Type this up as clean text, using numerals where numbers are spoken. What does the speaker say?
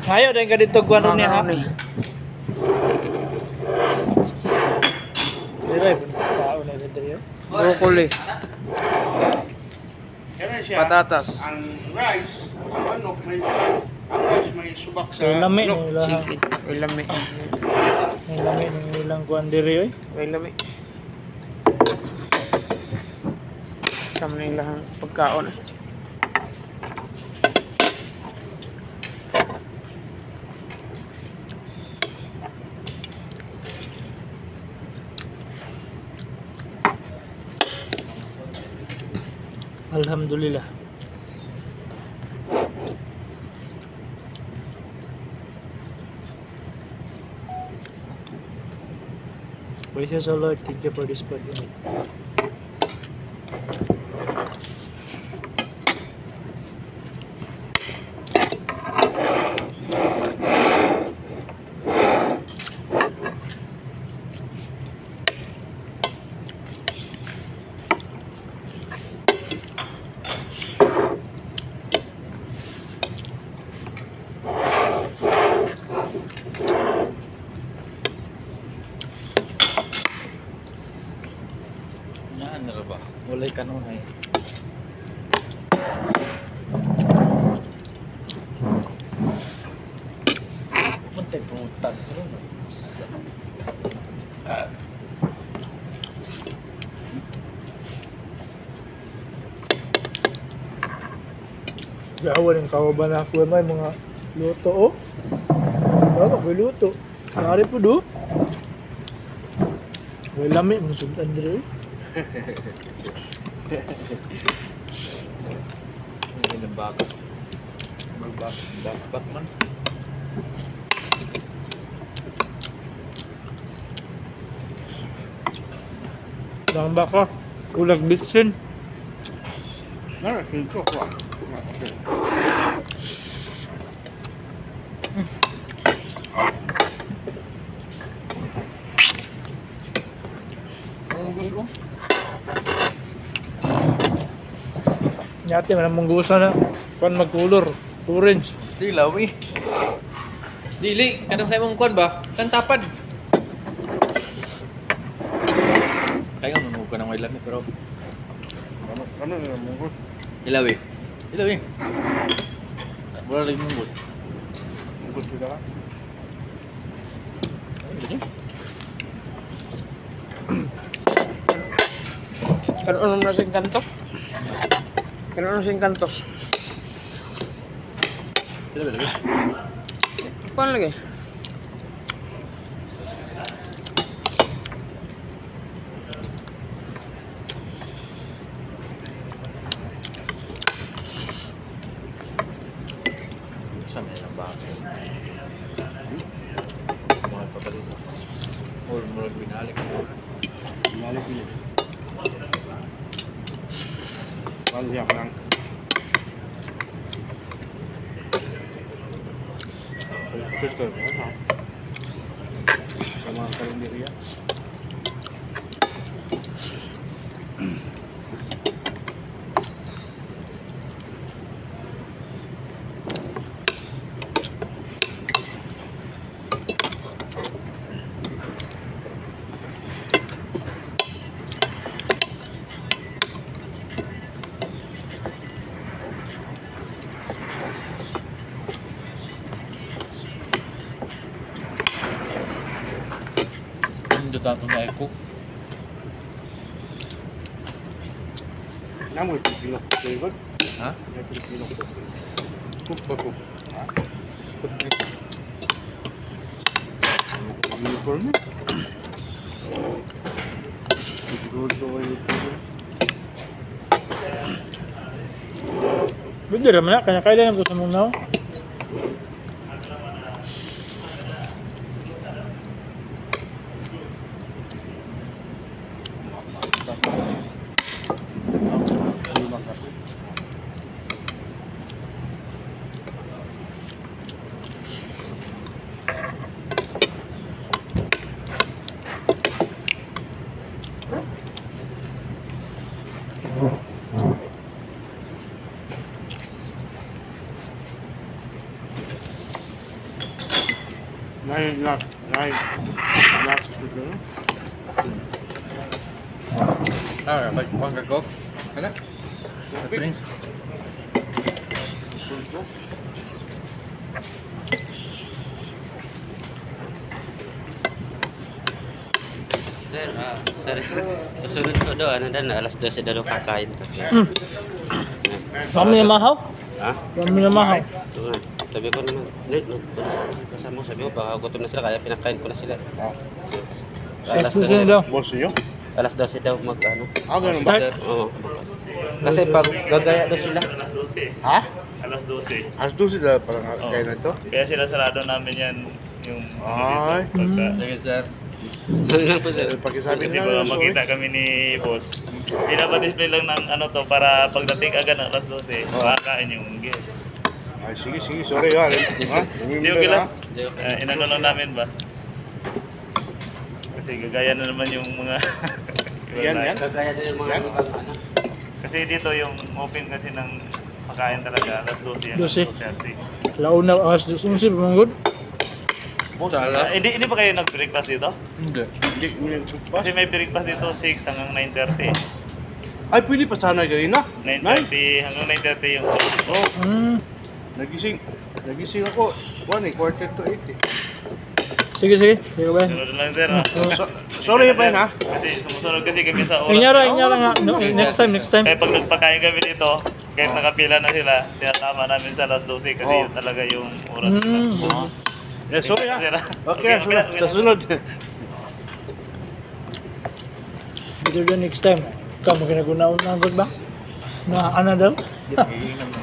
Ayaw din ka dito kuwan ron niya ha. Dire tao na dito yun. Broccoli, Kaya siya, patatas, ang rice, ang manok, ang rice may subak sa May lami, manok. may lahang. chicken, may lami. May lami ng ilang kuwan diri oy. May lami. Sama na yung lahang pagkaon. Alhamdulillah. Praises O Lord, thank you for this food. Yan na ba? Walay kanunay. Puntay pumutas ron. Gawa ng kawaban ako may mga luto oh. Ano ko luto? Nari po do. May lami mo sundan dire. Ini lembag. Bagbak man. Lang baka ulag bitsin. Nara, sinto ko. Ang gusto? Nyati man mong gusto na kon magkulor, orange. Dilaw eh. Dili, kadang sa imong kon ba? Kan tapad. Kaya mo ko nang may lami pero Ano na mong gusto? dilaw eh. Dilaw eh. Wala lagi mong gusto. Ang gusto ka? Kanon na sing kanto. Kanon na sing kanto. Dilaw lagi. Kuan lagi. Sa may lembag. Mga patalit. Or murag binalik. Malik ini. Balik lang. Gusto mo ha? Sama kalendariya. Hindi tato na ako. Namoy Pilipino ko sa'yo. Ha? May Pilipino ko sa'yo. Cook ba cook? Ha? Cook dito. Uniform niya. Siguro ko uniform. Pwede raman na, kanya kailan ko sa mong now. Nine. Ah, baik kuang kagok. Ano? Prince. Sir, kasunod ko doon, ano dan, alas 12 daw kakain kasi. Kami na mahaw? Ha? Kami na mahaw. Ito nga. Sabi ko naman, no, kasama ko, sabi ko, baka gutom na sila, kaya pinakain ko na sila. Alas 12 na daw. Boss niyo? Alas 12 daw mag, ano. Ganun ba? Start. Oo, bukas. Kasi pag gagaya daw sila. Ha? Alas 12. Alas 12 na parang kayo na ito? Kaya sila sarado namin yan yung Ay. pagka, Sige, sir. Ano lang po sir? Pakisabi kasi na baka lang. makita kami ni boss. Pinapa-display lang ng ano to para pagdating agad ng alas 12, makakain yung guest. Ay, sige. Sorry ha. Ha? Hindi okay lang. Inano lang namin ba? Kasi gagaya na naman yung mga... Yan. Gagaya daw yung mga Yan. ibang ano. Kasi dito yung open kasi ng pagkain talaga alas 12 yan. 12. Launa, alas 12, pamangod. Sala. Hindi pa kayo nag-breakfast dito? Hindi. Hindi mo yung chupa. Kasi may breakfast dito 6 hanggang 9:30. Ay, pwede pa sana kayo na. 9:30 hanggang 9:30 yung Oh, Hmm. nagising ako. 1:45 to 8 eh. Sige. Sige ba? sunod lang sir. ah. Sorry pa yun ha. Kasi sumusunod kasi kami sa oras. Inyara nga. No, next time. Kaya pag nagpakain kami dito, kahit nakapila na sila, tinatama namin sa alas 12 kasi yun talaga yung oras. Hmm. Eh, sorry ha. Sir, ah. Okay, sa sunod. Dito next time. Ikaw, magkinagunaon na agad ba? Na ano daw?